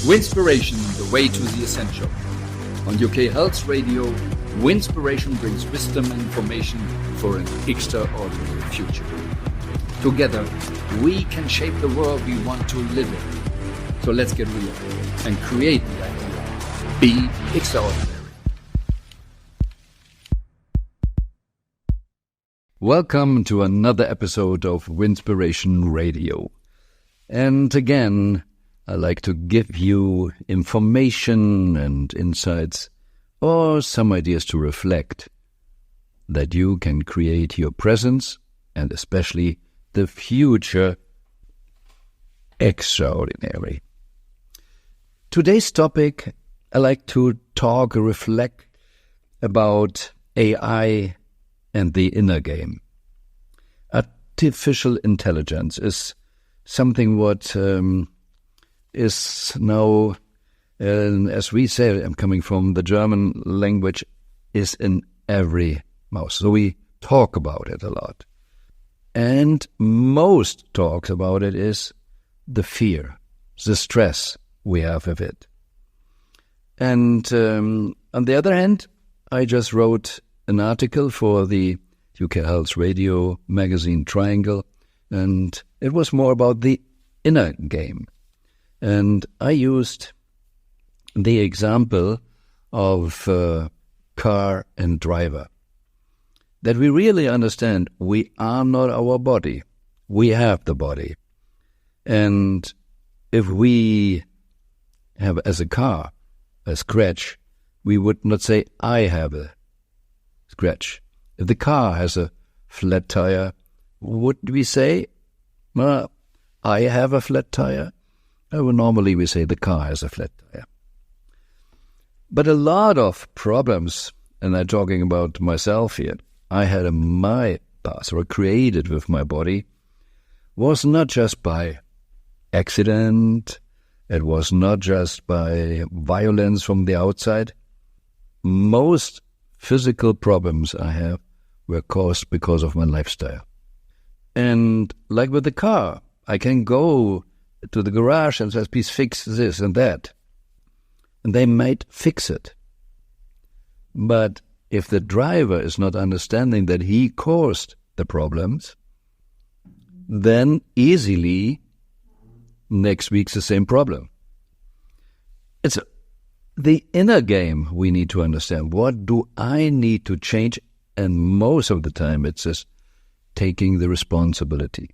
Winspiration, the way to the essential. On UK Health Radio, Winspiration brings wisdom and information for an extraordinary future. Together, we can shape the world we want to live in. So let's get real and create the idea. Be extraordinary. Welcome to another episode of Winspiration Radio. And again, I like to give you information and insights or some ideas to reflect that you can create your presence and especially the future extraordinary. Today's topic, I like to talk or reflect about AI and the inner game. Artificial intelligence is something what is now, as we say, I'm coming from the German language, is in every mouth. So we talk about it a lot. And most talks about it is the fear, the stress we have of it. And on the other hand, I just wrote an article for the UK Health Radio magazine Triangle, and it was more about the inner game. And I used the example of car and driver. That we really understand we are not our body. We have the body. And if we have as a car a scratch, we would not say, I have a scratch. If the car has a flat tire, would we say, I have a flat tire? Normally we say the car has a flat tire. But a lot of problems, and I'm talking about myself here, I had in my past or created with my body, was not just by accident, it was not just by violence from the outside. Most physical problems I have were caused because of my lifestyle. And like with the car, I can go to the garage and say, please fix this and that. And they might fix it. But if the driver is not understanding that he caused the problems, then easily next week's the same problem. It's the inner game we need to understand. What do I need to change? And most of the time it's just taking the responsibility.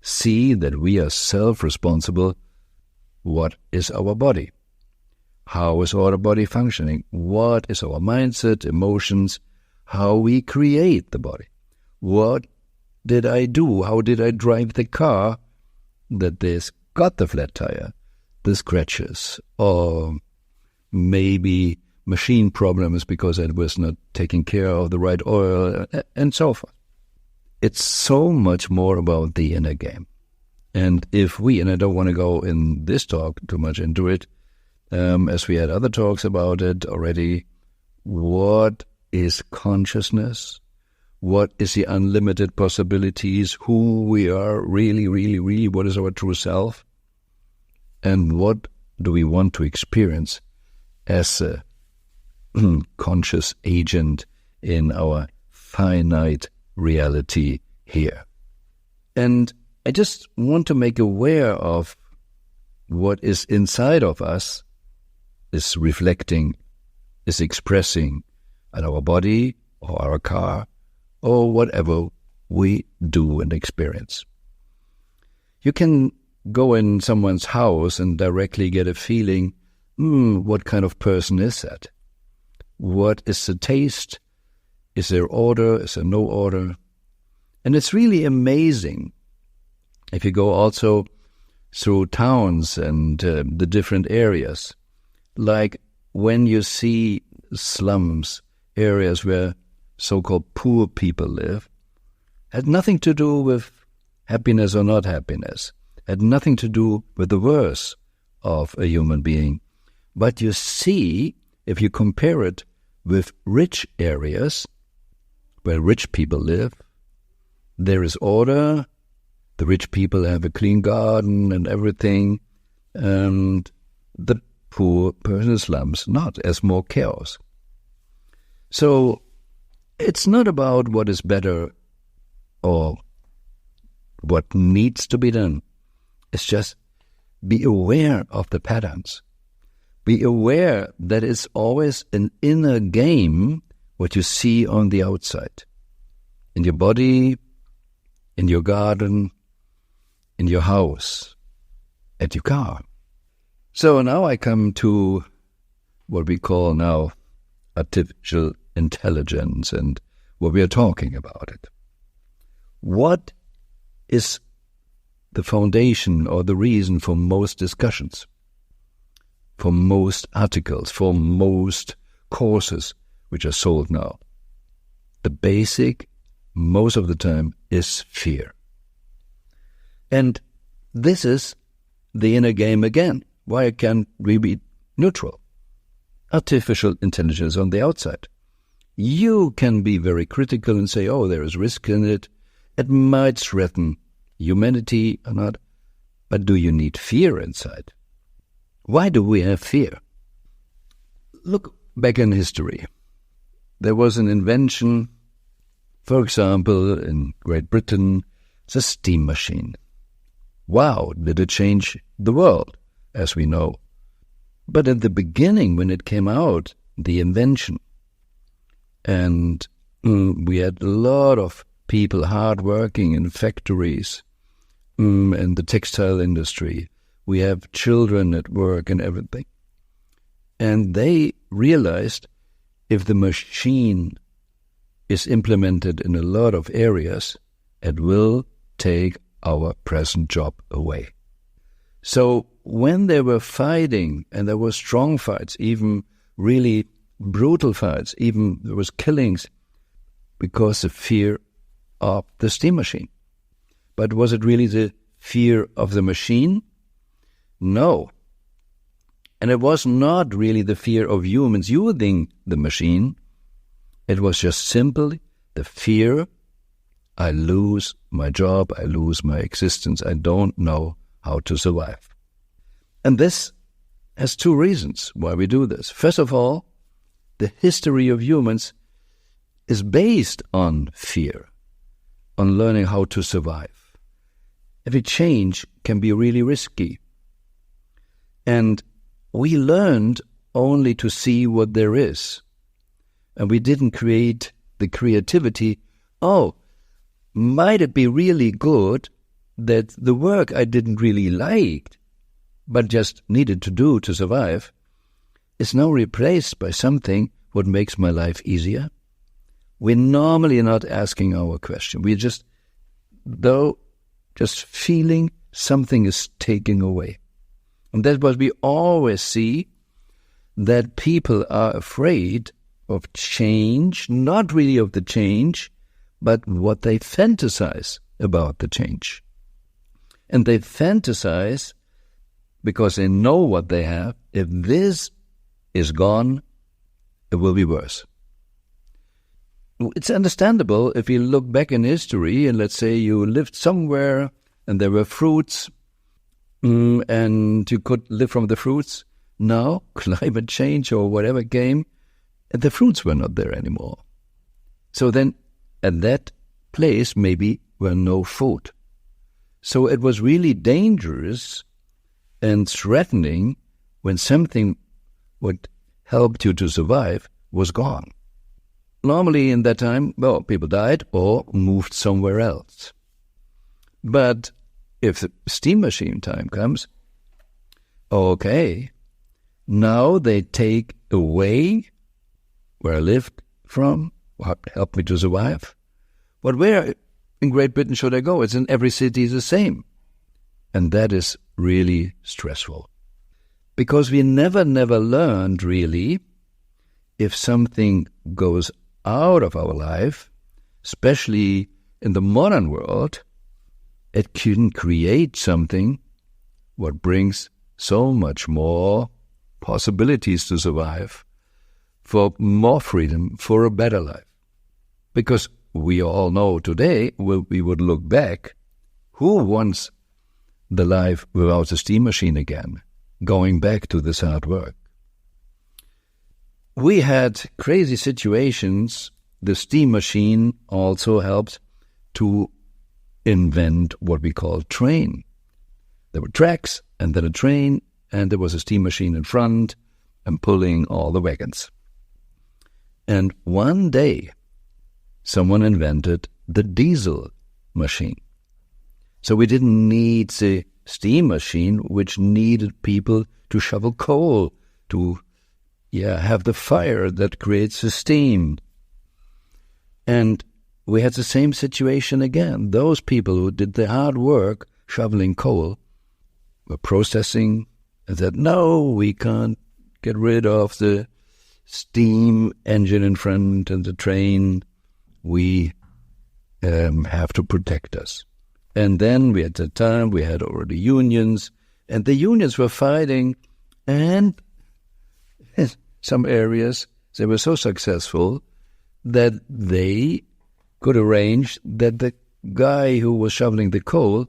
See that we are self-responsible. What is our body? How is our body functioning? What is our mindset, emotions? How we create the body? What did I do? How did I drive the car that this got the flat tire, the scratches, or maybe machine problems because I was not taking care of the right oil, and so forth. It's so much more about the inner game. And if we, and I don't want to go in this talk too much into it, as we had other talks about it already, what is consciousness? What is the unlimited possibilities? Who we are really, really, really, what is our true self? And what do we want to experience as a conscious agent in our finite reality here? And I just want to make aware of what is inside of us is reflecting, is expressing in our body or our car or whatever we do and experience. You can go in someone's house and directly get a feeling, what kind of person is that? What is the taste? Is there order? Is there no order? And it's really amazing if you go also through towns and the different areas, like when you see slums, areas where so-called poor people live, had nothing to do with happiness or not happiness, had nothing to do with the worth of a human being. But you see, if you compare it with rich areas where rich people live, there is order, the rich people have a clean garden and everything, and the poor person in slums not, as more chaos. So it's not about what is better or what needs to be done. It's just be aware of the patterns. Be aware that it's always an inner game what you see on the outside. In your body, in your garden, in your house, at your car. So now I come to what we call now artificial intelligence and what we are talking about it. What is the foundation or the reason for most discussions, for most articles, for most courses which are sold now? The basic, most of the time, is fear. And this is the inner game again. Why can't we be neutral? Artificial intelligence on the outside. You can be very critical and say, oh, there is risk in it. It might threaten humanity or not. But do you need fear inside? Why do we have fear? Look back in history. There was an invention, for example, in Great Britain, the steam machine. Wow, did it change the world, as we know. But at the beginning, when it came out, the invention, and we had a lot of people hard working in factories, in the textile industry. We have children at work and everything. And they realized if the machine is implemented in a lot of areas, it will take our present job away. So when they were fighting, and there were strong fights, even really brutal fights, even there was killings, because of fear of the steam machine. But was it really the fear of the machine? No. And it was not really the fear of humans using the machine. It was just simply the fear, I lose my job, I lose my existence, I don't know how to survive. And this has two reasons why we do this. First of all, the history of humans is based on fear, on learning how to survive. Every change can be really risky. And we learned only to see what there is. And we didn't create the creativity, oh, might it be really good that the work I didn't really like, but just needed to do to survive, is now replaced by something what makes my life easier? We're normally not asking our question. We're just feeling something is taken away. And that's what we always see, that people are afraid of change, not really of the change, but what they fantasize about the change. And they fantasize because they know what they have. If this is gone, it will be worse. It's understandable if you look back in history and let's say you lived somewhere and there were fruits and you could live from the fruits. Now, climate change or whatever came, and the fruits were not there anymore. So then at that place maybe were no food. So it was really dangerous and threatening when something what helped you to survive was gone. Normally in that time, well, people died or moved somewhere else. But if the steam machine time comes, okay, now they take away where I lived from, what helped me to survive. But where in Great Britain should I go? It's in every city the same. And that is really stressful. Because we never learned really if something goes out of our life, especially in the modern world, it can create something what brings so much more possibilities to survive, for more freedom, for a better life. Because we all know today, we would look back, who wants the life without the steam machine again? going back to this hard work. We had crazy situations. The steam machine also helped to invent what we call train. There were tracks and then a train, and there was a steam machine in front and pulling all the wagons. And one day, someone invented the diesel machine. So we didn't need the steam machine, which needed people to shovel coal, to have the fire that creates the steam. And we had the same situation again. Those people who did the hard work shoveling coal were protesting and said, no, we can't get rid of the steam engine in front and the train. We have to protect us. And then at the time we had already unions, and the unions were fighting, and in some areas they were so successful that they could arrange that the guy who was shoveling the coal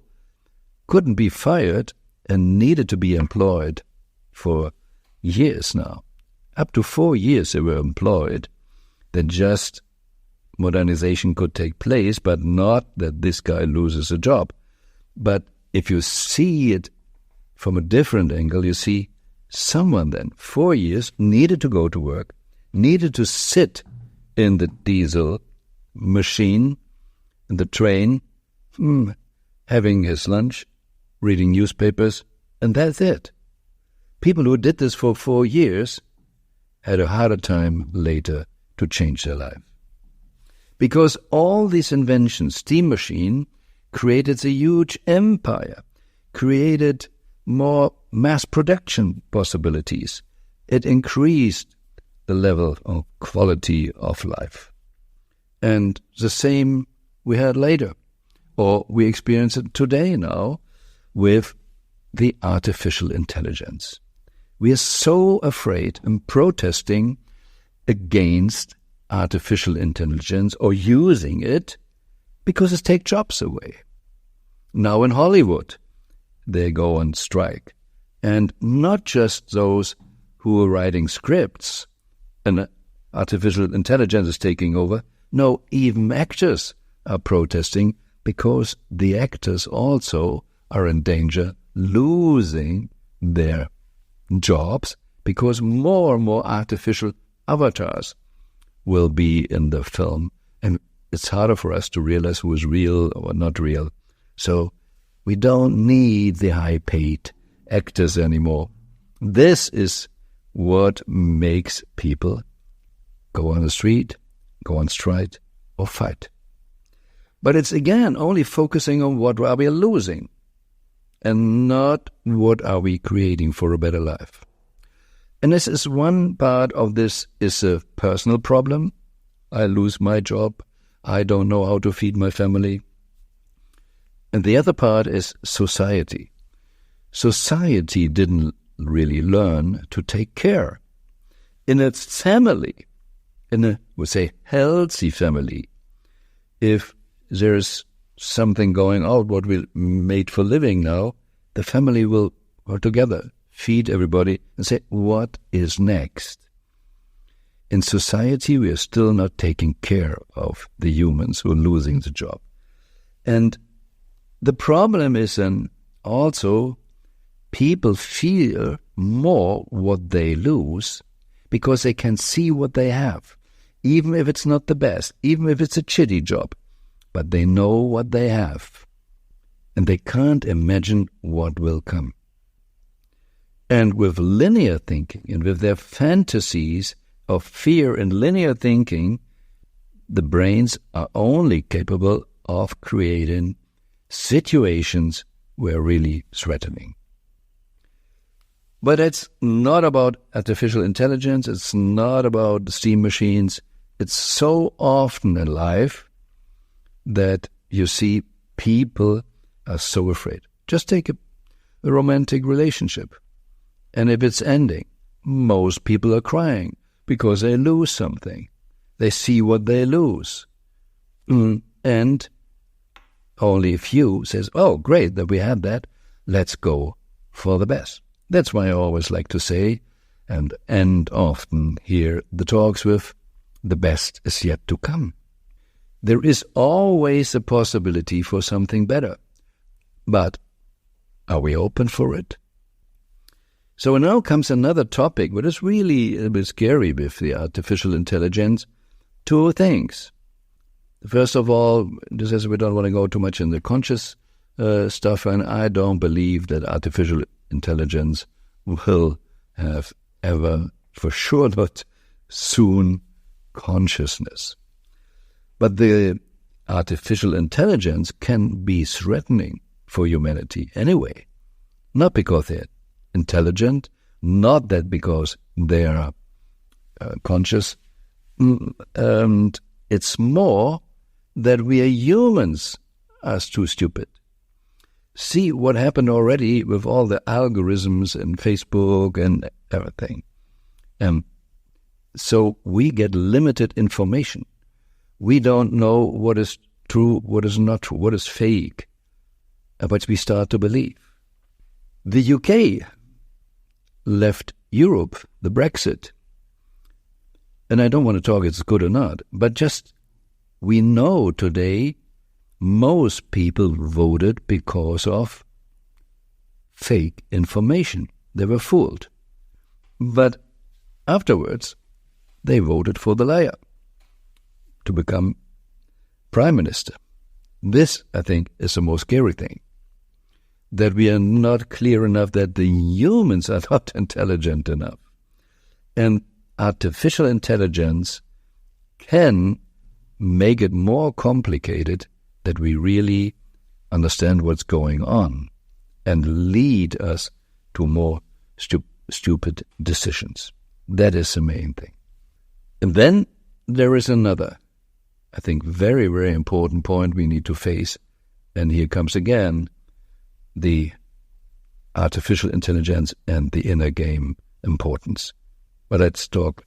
couldn't be fired and needed to be employed for years now. Up to 4 years they were employed. Then just modernization could take place, but not that this guy loses a job. But if you see it from a different angle, you see someone then, 4 years, needed to go to work, needed to sit in the diesel machine, in the train, having his lunch, reading newspapers, and that's it. People who did this for 4 years had a harder time later to change their life. Because all these inventions, steam machine, created a huge empire, created more mass production possibilities. It increased the level of quality of life. And the same we had later, or we experience it today now with the artificial intelligence. We are so afraid and protesting against artificial intelligence or using it because it takes jobs away. Now in Hollywood, they go on strike. And not just those who are writing scripts and artificial intelligence is taking over. No, even actors are protesting because the actors also are in danger losing their jobs because more and more artificial avatars will be in the film. And it's harder for us to realize who is real or not real. So we don't need the high-paid actors anymore. This is what makes people go on the street, go on strike, or fight. But it's again only focusing on what are we losing and not what are we creating for a better life. And this is one part of this is a personal problem. I lose my job. I don't know how to feed my family. And the other part is society. Society didn't really learn to take care. In its family, in a, we say, healthy family, if there's something going out, what we made for living now, the family will work together, feed everybody, and say, what is next? In society, we are still not taking care of the humans who are losing the job. And the problem is then also people feel more what they lose because they can see what they have, even if it's not the best, even if it's a shitty job, but they know what they have, and they can't imagine what will come. And with linear thinking and with their fantasies of fear and linear thinking, the brains are only capable of creating situations where really threatening. But it's not about artificial intelligence. It's not about steam machines. It's so often in life that you see people are so afraid. Just take a romantic relationship. And if it's ending, most people are crying because they lose something. They see what they lose. And only a few says, oh, great that we had that. Let's go for the best. That's why I always like to say, and end often here the talks with, the best is yet to come. There is always a possibility for something better. But are we open for it? So now comes another topic, what is really a bit scary with the artificial intelligence. Two things. First of all, this is we don't want to go too much in the conscious stuff, and I don't believe that artificial intelligence will have ever, for sure not soon, consciousness. But the artificial intelligence can be threatening for humanity anyway. Not because they're intelligent, not that because they are conscious. And it's more that we are humans are too stupid. See what happened already with all the algorithms and Facebook and everything. So we get limited information. We don't know what is true, what is not true, what is fake, but we start to believe. The UK left Europe, the Brexit. And I don't want to talk it's good or not, but just we know today most people voted because of fake information. They were fooled. But afterwards, they voted for the liar to become prime minister. This, I think, is the most scary thing. That we are not clear enough that the humans are not intelligent enough. And artificial intelligence can make it more complicated that we really understand what's going on and lead us to more stupid decisions. That is the main thing. And then there is another, I think, very, very important point we need to face. And here comes again the artificial intelligence and the inner game importance. But let's talk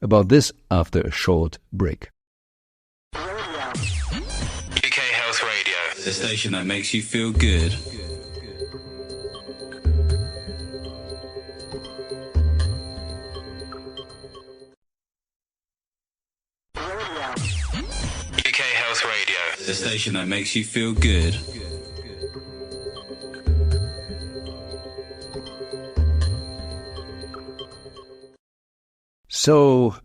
about this after a short break. UK Health Radio, the station that makes you feel good. UK Health Radio, the station that makes you feel good. So,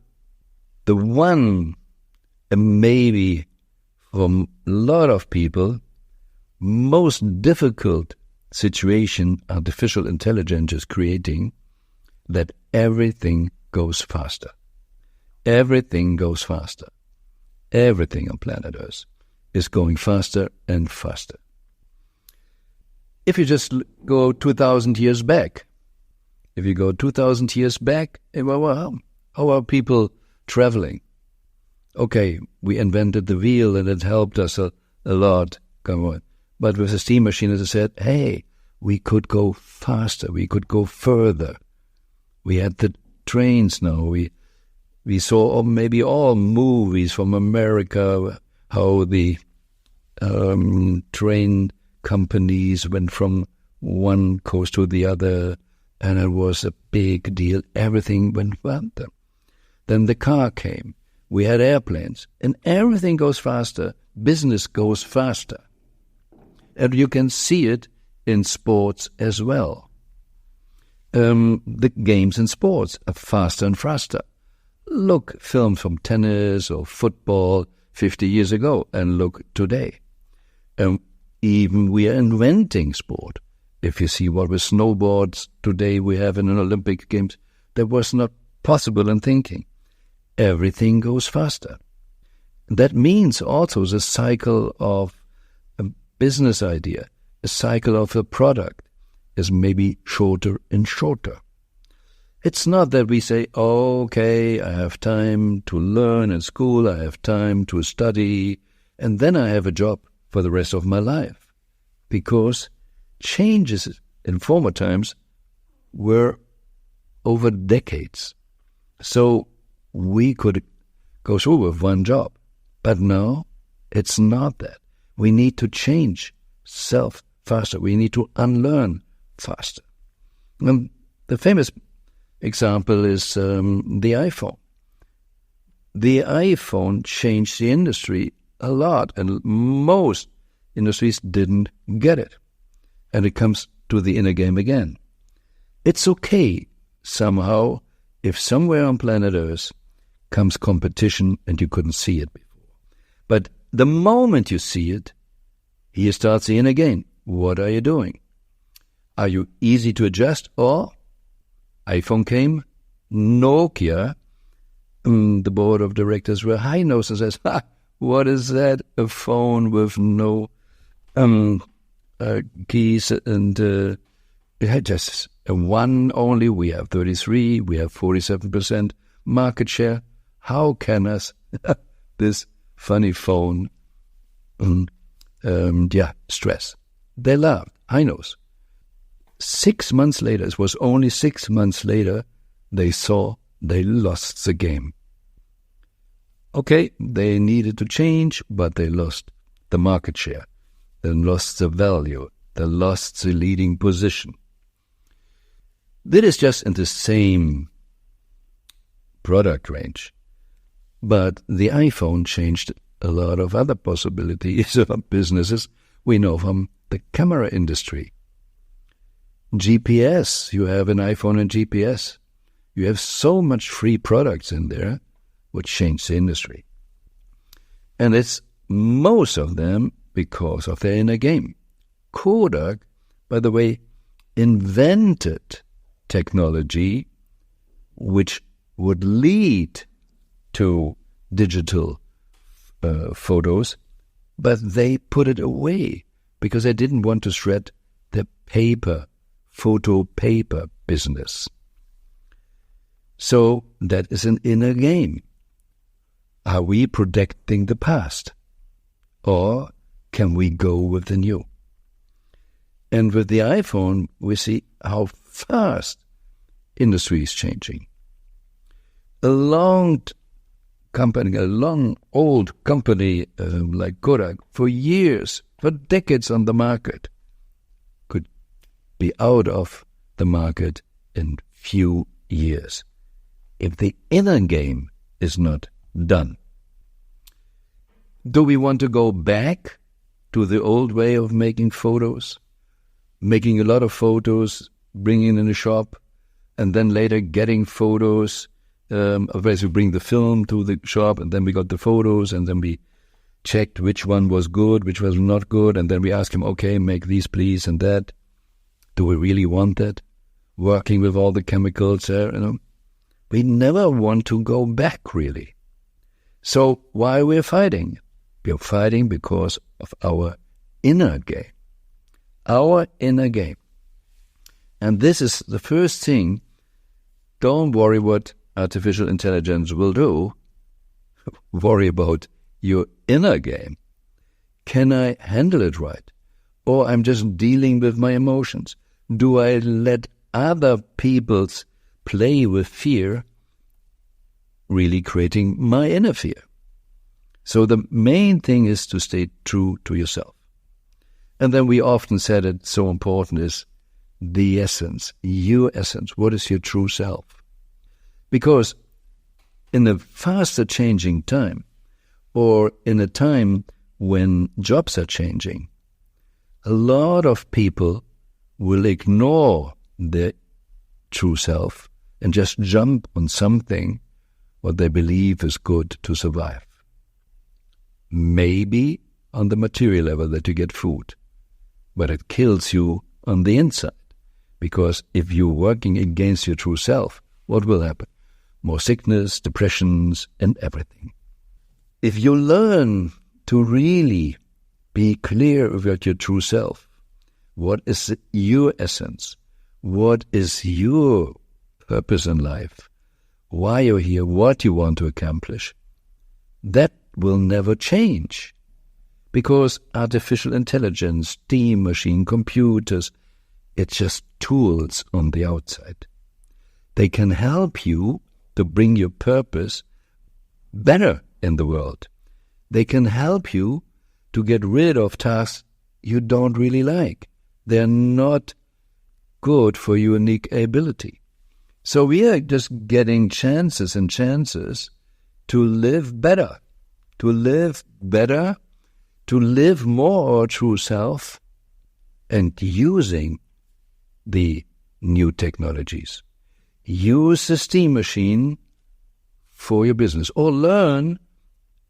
the one, maybe for a lot of people, most difficult situation artificial intelligence is creating, that everything goes faster. Everything goes faster. Everything on planet Earth is going faster and faster. If you just go 2,000 years back, well, how are people traveling? Okay, we invented the wheel and it helped us a lot. Come on. But with the steam machine, as I said, hey, we could go faster, we could go further. We had the trains now. We saw maybe all movies from America, how the train companies went from one coast to the other, and it was a big deal. Everything went faster. Then the car came. We had airplanes, and everything goes faster. Business goes faster. And you can see it in sports as well. The games in sports are faster and faster. Look, films from tennis or football 50 years ago, and look today. Even we are inventing sport. If you see what with snowboards today we have in an Olympic Games, that was not possible in thinking. Everything goes faster. That means also the cycle of a business idea, a cycle of a product is maybe shorter and shorter. It's not that we say, oh, okay, I have time to learn in school, I have time to study, and then I have a job for the rest of my life. Because changes in former times were over decades. So we could go through with one job. But now it's not that. We need to change self faster. We need to unlearn faster. The famous example is the iPhone. The iPhone changed the industry a lot, and most industries didn't get it. And it comes to the inner game again. It's okay somehow if somewhere on planet Earth comes competition and you couldn't see it before. But the moment you see it, here starts the inner game. What are you doing? Are you easy to adjust? Or iPhone came, Nokia, the board of directors were high-nosed and says, what is that? A phone with no keys, and it had just one only. We have 33, we have 47% market share. How can us this funny phone stress? They laughed, I know. 6 months later, it was only 6 months later, they saw they lost the game. Okay, they needed to change, but they lost the market share. They lost the value. They lost the leading position. That is just in the same product range. But the iPhone changed a lot of other possibilities of businesses we know from the camera industry. GPS, you have an iPhone and GPS. You have so much free products in there, which changed the industry. And it's most of them because of their inner game. Kodak, by the way, invented technology which would lead to digital photos, but they put it away because they didn't want to shred the photo paper business. So that is an inner game. Are we protecting the past? Or can we go with the new? And with the iPhone, we see how fast industry is changing. A long old company like Kodak, for years, for decades on the market, could be out of the market in few years if the inner game is not done. Do we want to go back to the old way of making photos? Making a lot of photos, bringing in a shop, and then later getting photos. Otherwise, we bring the film to the shop, and then we got the photos, and then we checked which one was good, which was not good, and then we ask him, okay, make these please and that. Do we really want that? Working with all the chemicals, we never want to go back, really. So why we're fighting? We're fighting because of our inner game. Our inner game. And this is the first thing. Don't worry what artificial intelligence will do. Worry about your inner game. Can I handle it right? Or I'm just dealing with my emotions. Do I let other people's play with fear, really creating my inner fear? So the main thing is to stay true to yourself. And then we often said it's so important is the essence, your essence. What is your true self? Because in a faster changing time, or in a time when jobs are changing, a lot of people will ignore their true self and just jump on something what they believe is good to survive. Maybe on the material level that you get food, but it kills you on the inside. Because if you're working against your true self, what will happen? More sickness, depressions, and everything. If you learn to really be clear about your true self, what is your essence? What is your purpose in life? Why you're here, what you want to accomplish? That will never change. Because artificial intelligence, steam machine, computers, it's just tools on the outside. They can help you to bring your purpose better in the world. They can help you to get rid of tasks you don't really like. They're not good for your unique ability. So we are just getting chances and chances to live better, to live more our true self, and using the new technologies. Use the steam machine for your business, or learn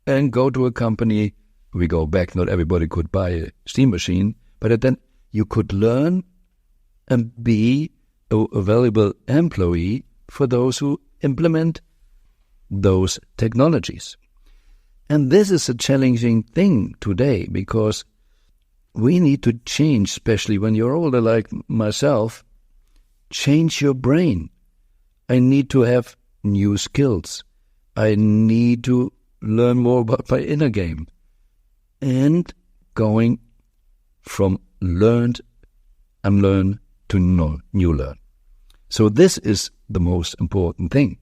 and go to a company. We go back, not everybody could buy a steam machine, but then you could learn and be a valuable employee for those who implement those technologies. And this is a challenging thing today, because we need to change, especially when you're older like myself, change your brain. I need to have new skills. I need to learn more about my inner game. And going from learned, unlearn to new learn. So this is the most important thing,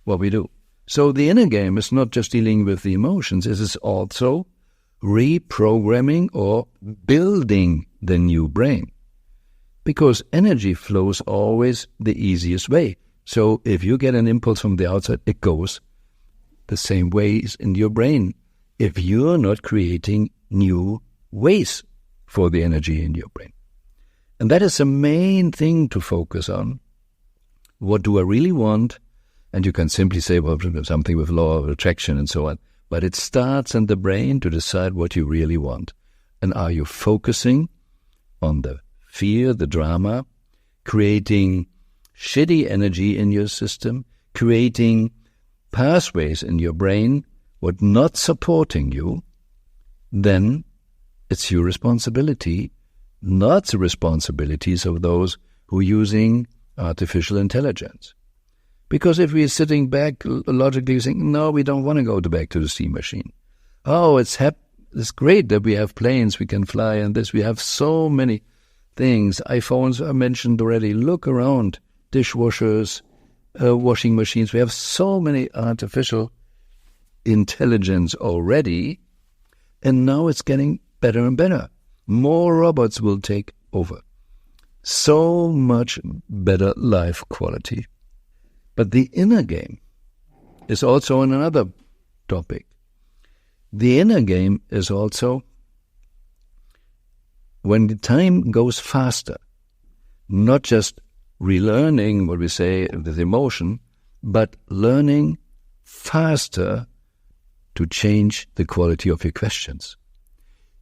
what we do. So the inner game is not just dealing with the emotions, it is also reprogramming or building the new brain. Because energy flows always the easiest way. So if you get an impulse from the outside, it goes the same ways in your brain. If you're not creating new ways for the energy in your brain. And that is the main thing to focus on. What do I really want? And you can simply say, well, something with law of attraction and so on. But it starts in the brain to decide what you really want. And are you focusing on the fear, the drama, creating shitty energy in your system, creating pathways in your brain, what not supporting you, then it's your responsibility, not the responsibilities of those who are using artificial intelligence. Because if we're sitting back logically saying, no, we don't want to go back to the steam machine. Oh, it's great that we have planes, we can fly, and this, we have so many things. iPhones I mentioned already. Look around, dishwashers, washing machines. We have so many artificial intelligence already, and now it's getting better and better. More robots will take over. So much better life quality. But the inner game is also another topic. The inner game is also when the time goes faster, not just relearning what we say with emotion, but learning faster to change the quality of your questions.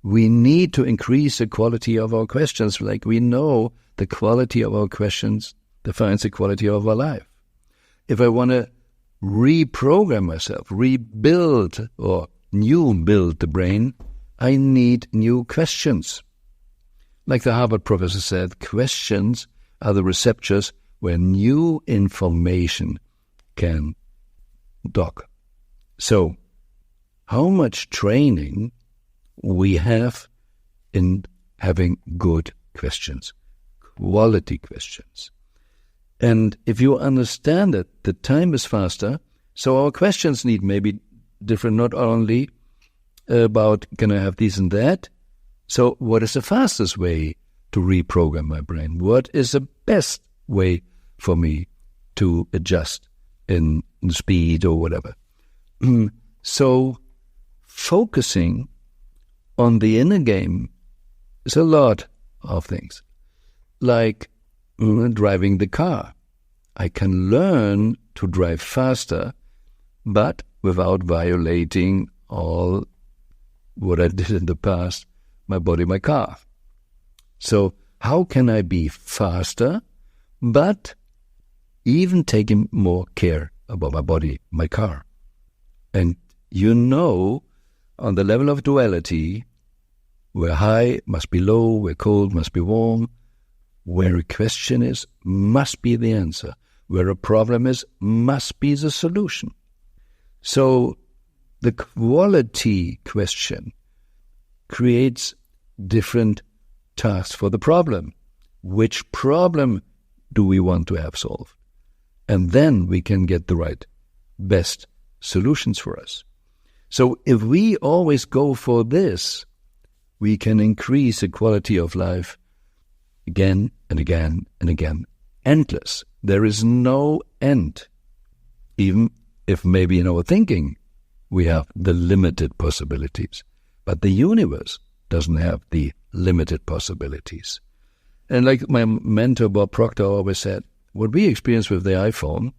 We need to increase the quality of our questions, like we know the quality of our questions defines the quality of our life. If I want to reprogram myself, rebuild or new build the brain, I need new questions. Like the Harvard professor said, questions are the receptors where new information can dock. So, how much training we have in having good questions, quality questions. And if you understand that the time is faster, so our questions need maybe different, not only about can I have this and that. So what is the fastest way to reprogram my brain? What is the best way for me to adjust in speed or whatever? So focusing on the inner game is a lot of things, like driving the car. I can learn to drive faster, but without violating all what I did in the past, my body, my car. So how can I be faster, but even taking more care about my body, my car? And on the level of duality, where high must be low, where cold must be warm, where a question is, must be the answer. Where a problem is, must be the solution. So the quality question creates different tasks for the problem. Which problem do we want to have solved? And then we can get the right, best solutions for us. So if we always go for this, we can increase the quality of life again and again and again. Endless. There is no end. Even if maybe in our thinking we have the limited possibilities. But the universe doesn't have the limited possibilities. And like my mentor Bob Proctor always said, what we experience with the iPhone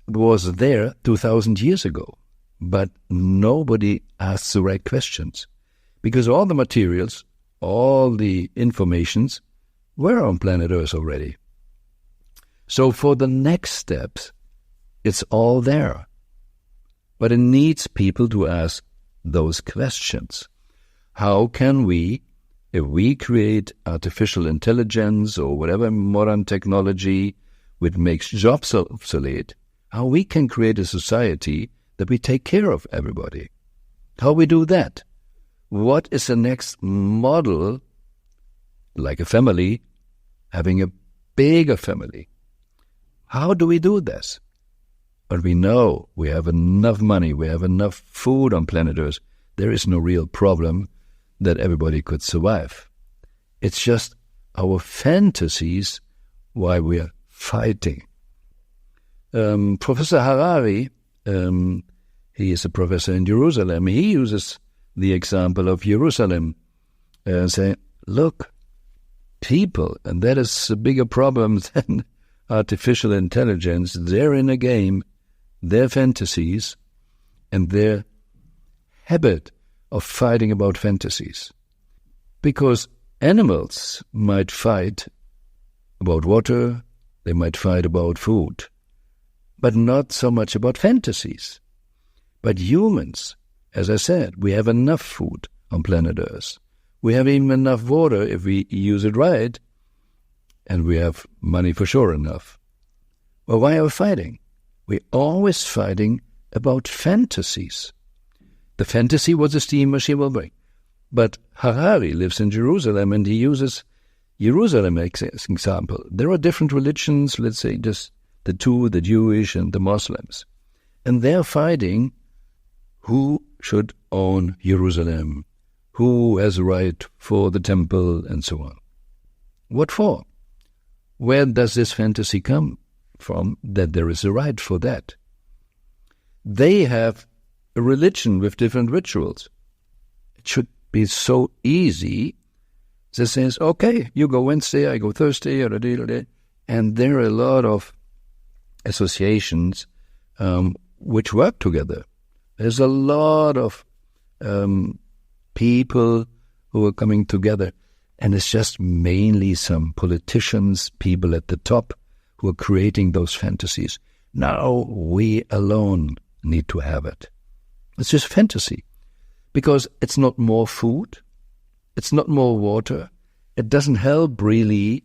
was there 2,000 years ago. But nobody asks the right questions. Because all the materials, all the informations were on planet Earth already. So for the next steps, it's all there. But it needs people to ask those questions. How can we, if we create artificial intelligence or whatever modern technology which makes jobs obsolete, how we can create a society that we take care of everybody? How we do that? What is the next model, like a family, having a bigger family? How do we do this? But we know we have enough money, we have enough food on planet Earth. There is no real problem that everybody could survive. It's just our fantasies why we are fighting. Professor Harari, he is a professor in Jerusalem. He uses the example of Jerusalem, saying, look, people, and that is a bigger problem than artificial intelligence, they're in a game, their fantasies, and their habit of fighting about fantasies. Because animals might fight about water, they might fight about food, but not so much about fantasies. But humans, as I said, we have enough food on planet Earth. We have even enough water if we use it right, and we have money for sure enough. Well, why are we fighting? We're always fighting about fantasies. The fantasy what the steam machine will bring. But Harari lives in Jerusalem, and he uses Jerusalem as an example. There are different religions, let's say just the two, the Jewish and the Muslims. And they're fighting who should own Jerusalem, who has a right for the temple, and so on. What for? Where does this fantasy come from that there is a right for that? They have a religion with different rituals. It should be so easy. They says, okay, you go Wednesday, I go Thursday, and there are a lot of associations which work together. There's a lot of people who are coming together, and it's just mainly some politicians, people at the top, who are creating those fantasies. Now we alone need to have it. It's just fantasy, because it's not more food, it's not more water, it doesn't help really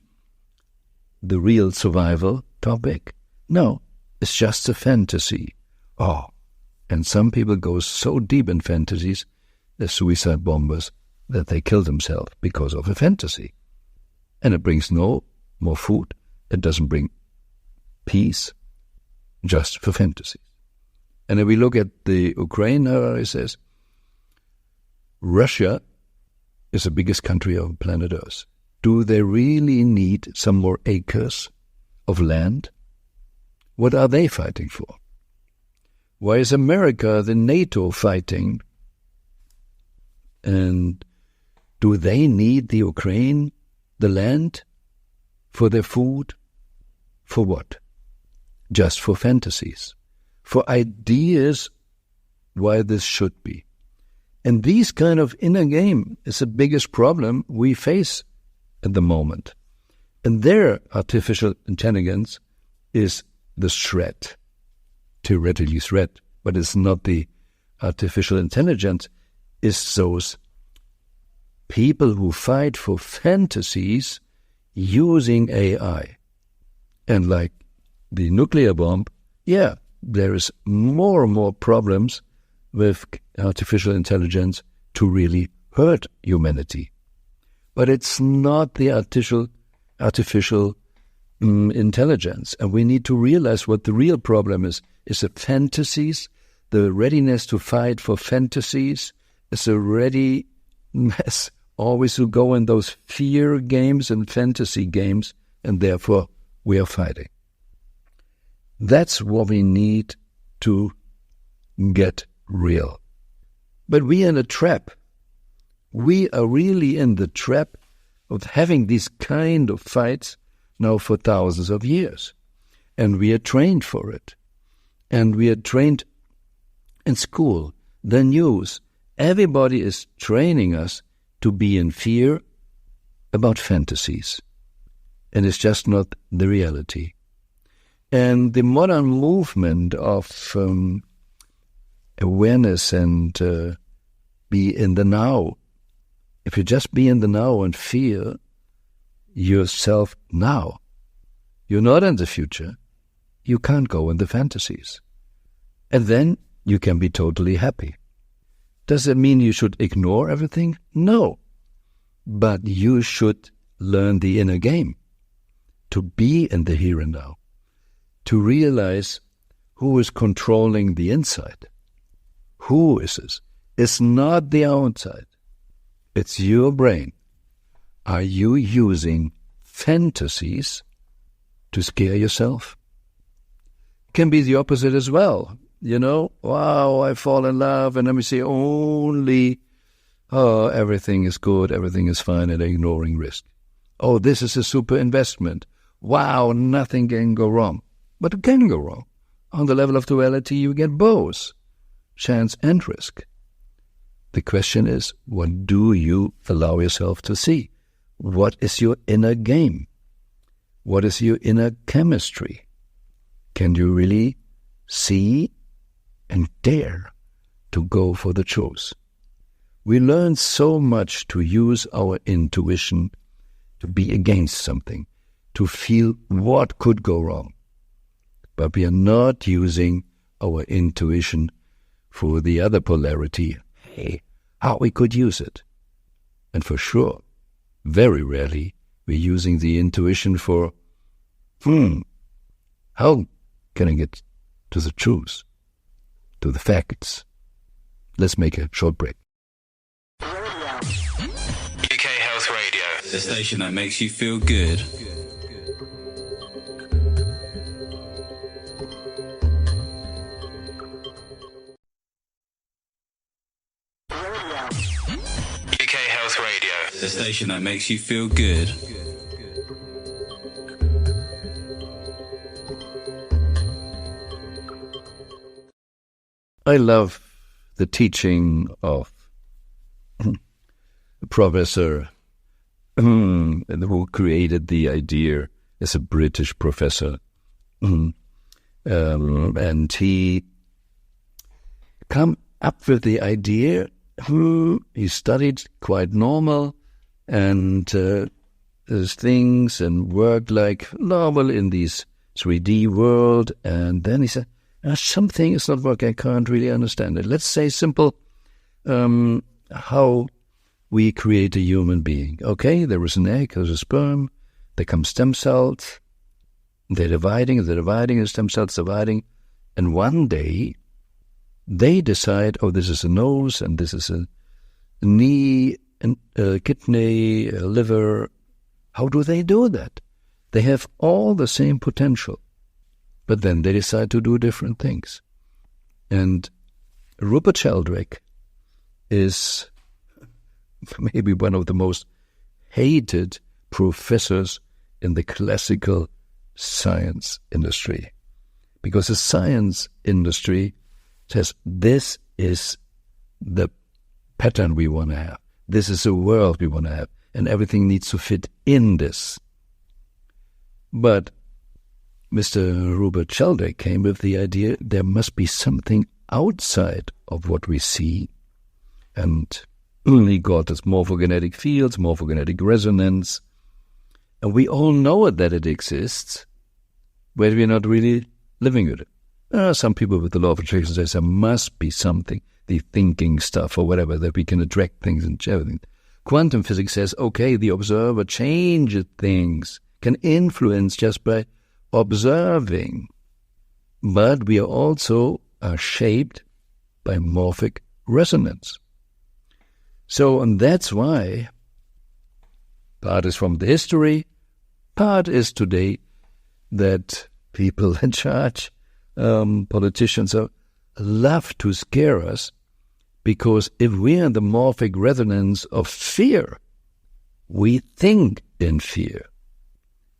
the real survival topic. No, it's just a fantasy. Oh, and some people go so deep in fantasies, the suicide bombers, that they kill themselves because of a fantasy. And it brings no more food, it doesn't bring peace, just for fantasies. And if we look at the Ukraine, it says, Russia is the biggest country on planet Earth. Do they really need some more acres of land? What are they fighting for? Why is America, the NATO, fighting? And do they need the Ukraine, the land, for their food? For what? Just for fantasies, for ideas why this should be. And these kind of inner game is the biggest problem we face at the moment. And their artificial intelligence is the threat, theoretically threat, but it's not the artificial intelligence, it's those people who fight for fantasies using AI. And like the nuclear bomb, yeah, there is more and more problems with artificial intelligence to really hurt humanity. But it's not the artificial intelligence. And we need to realize what the real problem is the fantasies, the readiness to fight for fantasies, is a readiness always to go in those fear games and fantasy games, and therefore we are fighting. That's what we need to get real. But we are in a trap. We are really in the trap of having these kind of fights now for thousands of years. And we are trained for it. And we are trained in school, the news. Everybody is training us to be in fear about fantasies. And it's just not the reality. And the modern movement of awareness and be in the now. If you just be in the now and feel yourself now, you're not in the future. You can't go in the fantasies. And then you can be totally happy. Does that mean you should ignore everything? No. But you should learn the inner game, to be in the here and now, to realize who is controlling the inside. Who is this? It's not the outside. It's your brain. Are you using fantasies to scare yourself? Can be the opposite as well. You know, wow, I fall in love, and let me see, everything is good, everything is fine, and ignoring risk. Oh, this is a super investment. Wow, nothing can go wrong. But it can go wrong. On the level of duality, you get both chance and risk. The question is, what do you allow yourself to see? What is your inner game? What is your inner chemistry? Can you really see and dare to go for the truth? We learn so much to use our intuition to be against something, to feel what could go wrong. But we are not using our intuition for the other polarity. Hey, how we could use it. And for sure, very rarely, we're using the intuition for, how can I get to the truth, to the facts? Let's make a short break. UK Health Radio, the station that makes you feel good. UK Health Radio, the station that makes you feel good. I love the teaching of Professor who created the idea as a British professor. And he come up with the idea. He studied quite normal and things and worked like normal in this 3D world. And then he said, something is not working. I can't really understand it. Let's say simple, how we create a human being. Okay, there is an egg, there's a sperm, there come stem cells, they're dividing, the stem cells dividing, and one day they decide, this is a nose, and this is a knee, and a kidney, a liver. How do they do that? They have all the same potential, but then they decide to do different things. And Rupert Sheldrake is maybe one of the most hated professors in the classical science industry, because the science industry says this is the pattern we want to have. This is the world we want to have, and everything needs to fit in this. But Mr. Rupert Sheldrake came with the idea there must be something outside of what we see, and he got this morphogenetic fields, morphogenetic resonance, and we all know that it exists, but we're not really living with it. Some people with the law of attraction say there must be something, the thinking stuff or whatever, that we can attract things and everything. Quantum physics says, okay, the observer changes things, can influence just by observing, but we are also shaped by morphic resonance. So, and that's why Part is from the history. Part is today that people in charge, politicians, love to scare us, because if we're in the morphic resonance of fear, we think in fear.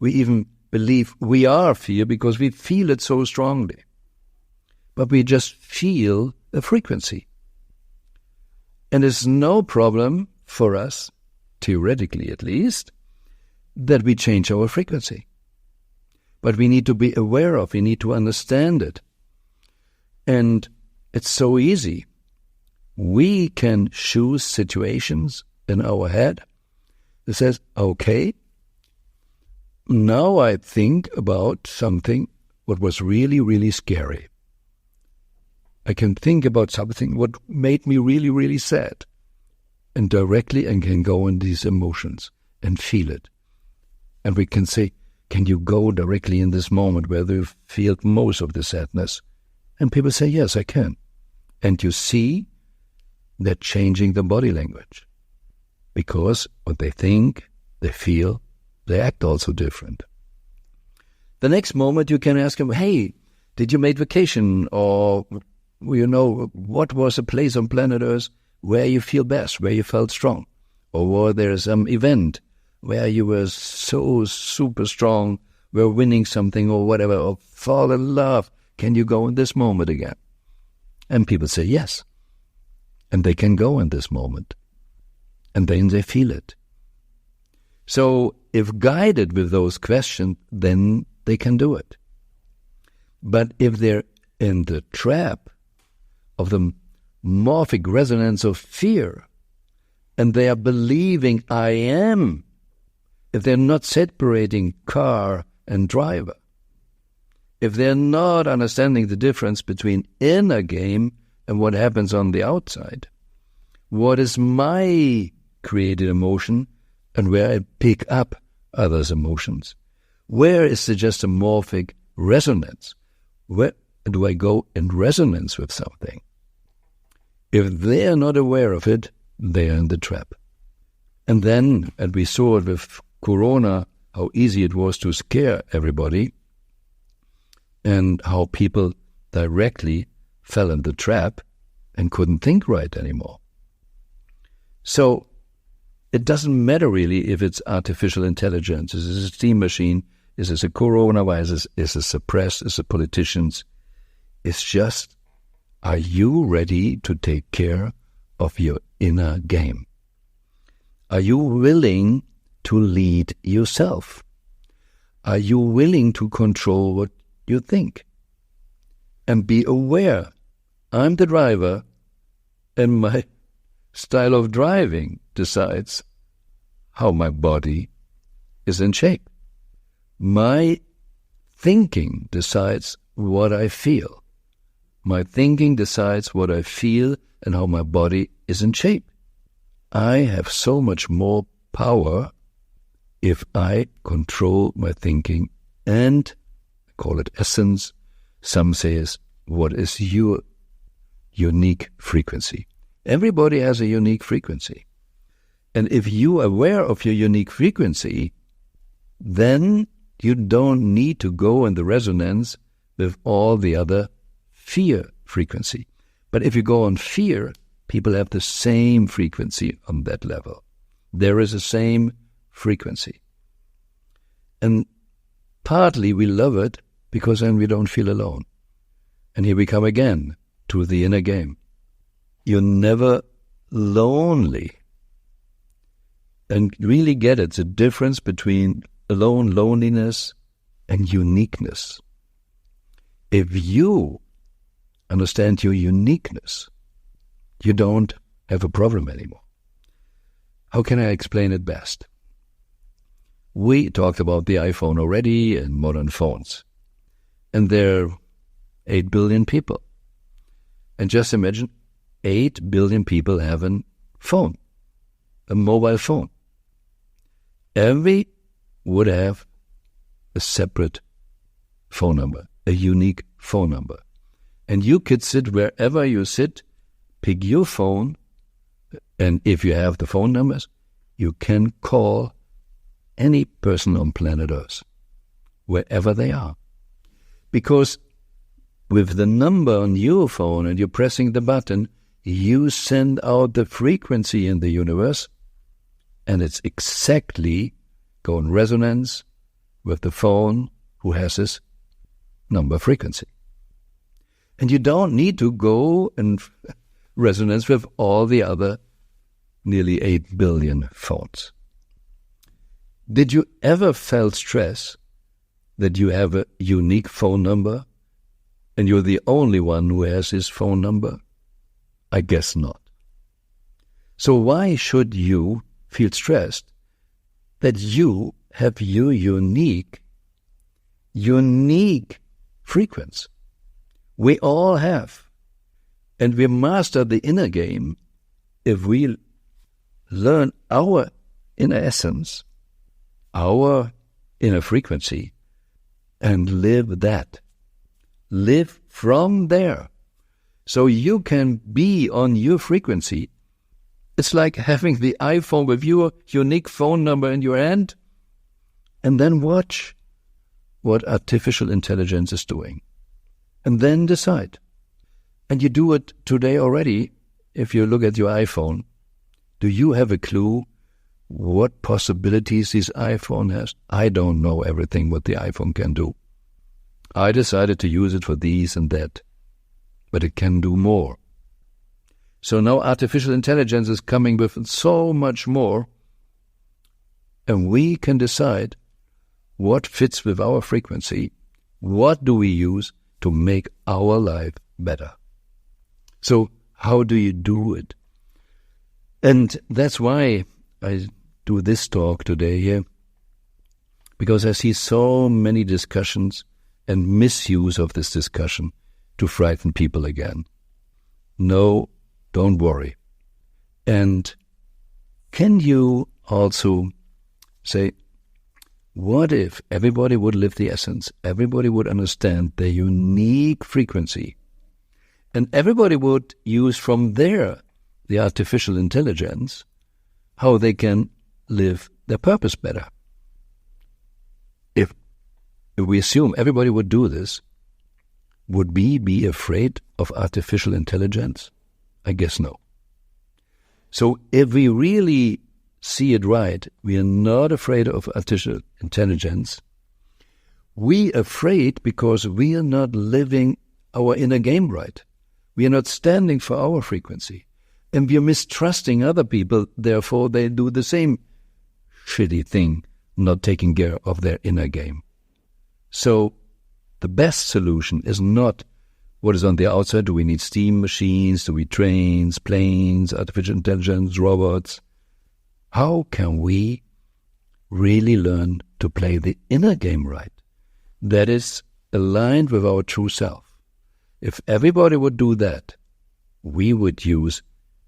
We even believe we are fear because we feel it so strongly. But we just feel a frequency. And it's no problem for us, theoretically at least, that we change our frequency. But we need to be aware of, we need to understand it. And it's so easy. We can choose situations in our head that says, okay, now I think about something what was really, really scary. I can think about something what made me really, really sad. And directly I can go in these emotions and feel it. And we can say, can you go directly in this moment where you feel most of the sadness? And people say, yes, I can. And you see they're changing the body language. Because what they think, they feel, they act also different. The next moment you can ask them, hey, did you make vacation? Or, what was a place on planet Earth where you feel best, where you felt strong? Or was there some event where you were so super strong, were winning something or whatever, or fall in love? Can you go in this moment again? And people say yes. And they can go in this moment. And then they feel it. So if guided with those questions, then they can do it. But if they're in the trap of the morphic resonance of fear, and they are believing I am, if they're not separating car and driver, if they're not understanding the difference between inner game and what happens on the outside, what is my created emotion and where I pick up others' emotions, where is it just a morphic resonance? Where do I go in resonance with something? If they're not aware of it, they are in the trap. And then, and we saw it with Corona, how easy it was to scare everybody, and how people directly fell in the trap and couldn't think right anymore. So it doesn't matter really if it's artificial intelligence, is it a steam machine, is it a coronavirus, is it a press, is it politicians. It's just, are you ready to take care of your inner game? Are you willing to lead yourself? Are you willing to control what you think? And be aware, I'm the driver, and my style of driving decides how my body is in shape. My thinking decides what I feel. My thinking decides what I feel and how my body is in shape. I have so much more power if I control my thinking and call it essence. Some says, what is your unique frequency? Everybody has a unique frequency. And if you are aware of your unique frequency, then you don't need to go in the resonance with all the other fear frequency. But if you go on fear, people have the same frequency on that level. There is the same frequency. And partly we love it because then we don't feel alone. And here we come again to the inner game. You're never lonely. And really get it, the difference between alone, loneliness, and uniqueness. If you understand your uniqueness, you don't have a problem anymore. How can I explain it best? We talked about the iPhone already and modern phones. And there are 8 billion people. And just imagine 8 billion people have a phone, a mobile phone. Every would have a separate phone number, a unique phone number. And you could sit wherever you sit, pick your phone, and if you have the phone numbers, you can call any person on planet Earth, wherever they are. Because with the number on your phone and you're pressing the button, you send out the frequency in the universe, and it's exactly go in resonance with the phone who has this number frequency. And you don't need to go in resonance with all the other nearly 8 billion phones. Did you ever felt stress that you have a unique phone number and you're the only one who has his phone number? I guess not. So why should you feel stressed that you have your unique frequency? We all have. And we master the inner game if we learn our inner essence, our inner frequency, and live that. Live from there. So you can be on your frequency. It's like having the iPhone with your unique phone number in your hand, and then watch what artificial intelligence is doing. And then decide. And you do it today already. If you look at your iPhone, do you have a clue what possibilities this iPhone has? I don't know everything what the iPhone can do. I decided to use it for these and that, but it can do more. So now artificial intelligence is coming with so much more, and we can decide what fits with our frequency, what do we use to make our life better. So how do you do it? And that's why I do this talk today here, because I see so many discussions and misuse of this discussion to frighten people again. No, don't worry. And can you also say, what if everybody would live the essence, everybody would understand their unique frequency, and everybody would use from there the artificial intelligence, how they can live their purpose better? If we assume everybody would do this, would we be afraid of artificial intelligence? I guess no. So if we really see it right, we are not afraid of artificial intelligence. We are afraid because we are not living our inner game right. We are not standing for our frequency. And we are mistrusting other people, therefore they do the same shitty thing, not taking care of their inner game. So the best solution is not what is on the outside. Do we need steam machines? Do we trains, planes, artificial intelligence, robots? How can we really learn to play the inner game right? That is aligned with our true self. If everybody would do that, we would use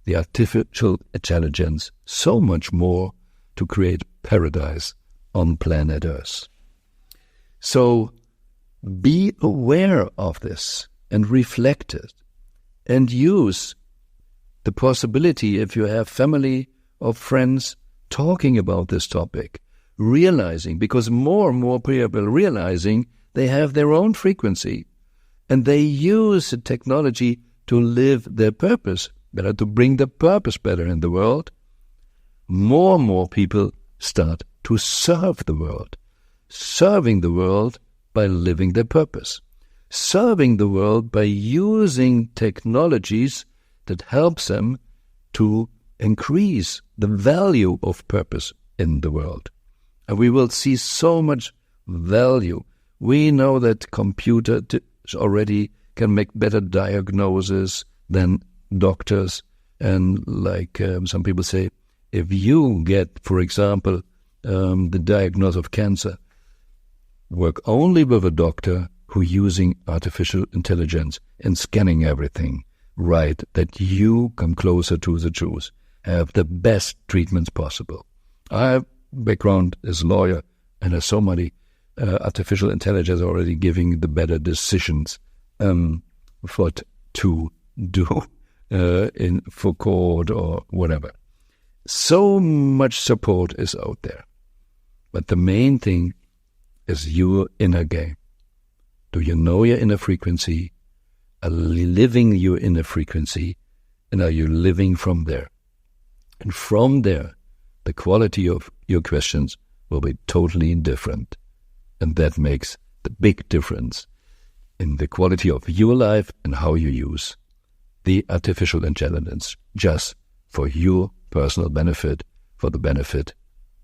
the artificial intelligence so much more to create paradise on planet Earth. So be aware of this and reflect it, and use the possibility, if you have family or friends talking about this topic, realizing, because more and more people realizing they have their own frequency and they use the technology to live their purpose better, to bring the purpose better in the world. More and more people start to serve the world, serving the world by living their purpose, serving the world by using technologies that helps them to increase the value of purpose in the world. And we will see so much value. We know that computers already can make better diagnosis than doctors. And like some people say, if you get, for example, the diagnosis of cancer, work only with a doctor who using artificial intelligence and scanning everything right, that you come closer to the truth, have the best treatments possible. I have background as lawyer, and there's so many artificial intelligence already giving the better decisions what to do for court or whatever. So much support is out there. But the main thing is your inner game. Do you know your inner frequency? Are you living your inner frequency? And are you living from there? And from there, the quality of your questions will be totally different. And that makes the big difference in the quality of your life and how you use the artificial intelligence just for your personal benefit, for the benefit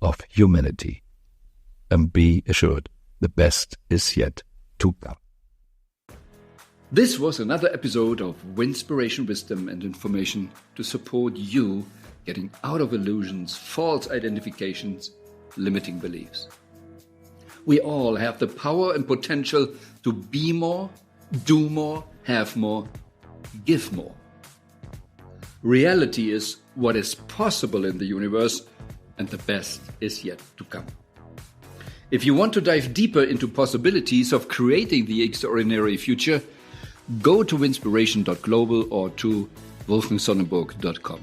of humanity. And be assured, the best is yet to come. This was another episode of Winspiration, Wisdom and Information to support you getting out of illusions, false identifications, limiting beliefs. We all have the power and potential to be more, do more, have more, give more. Reality is what is possible in the universe, and the best is yet to come. If you want to dive deeper into possibilities of creating the extraordinary future, go to winspiration.global or to wolfgangsonnenburg.com.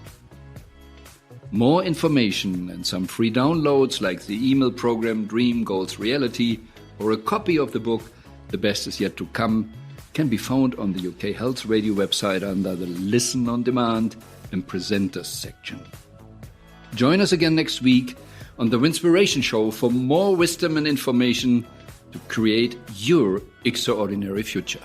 More information and some free downloads like the email program Dream Goals Reality or a copy of the book The Best Is Yet to Come can be found on the UK Health Radio website under the Listen on Demand and Presenters section. Join us again next week on the Winspiration Show for more wisdom and information to create your extraordinary future.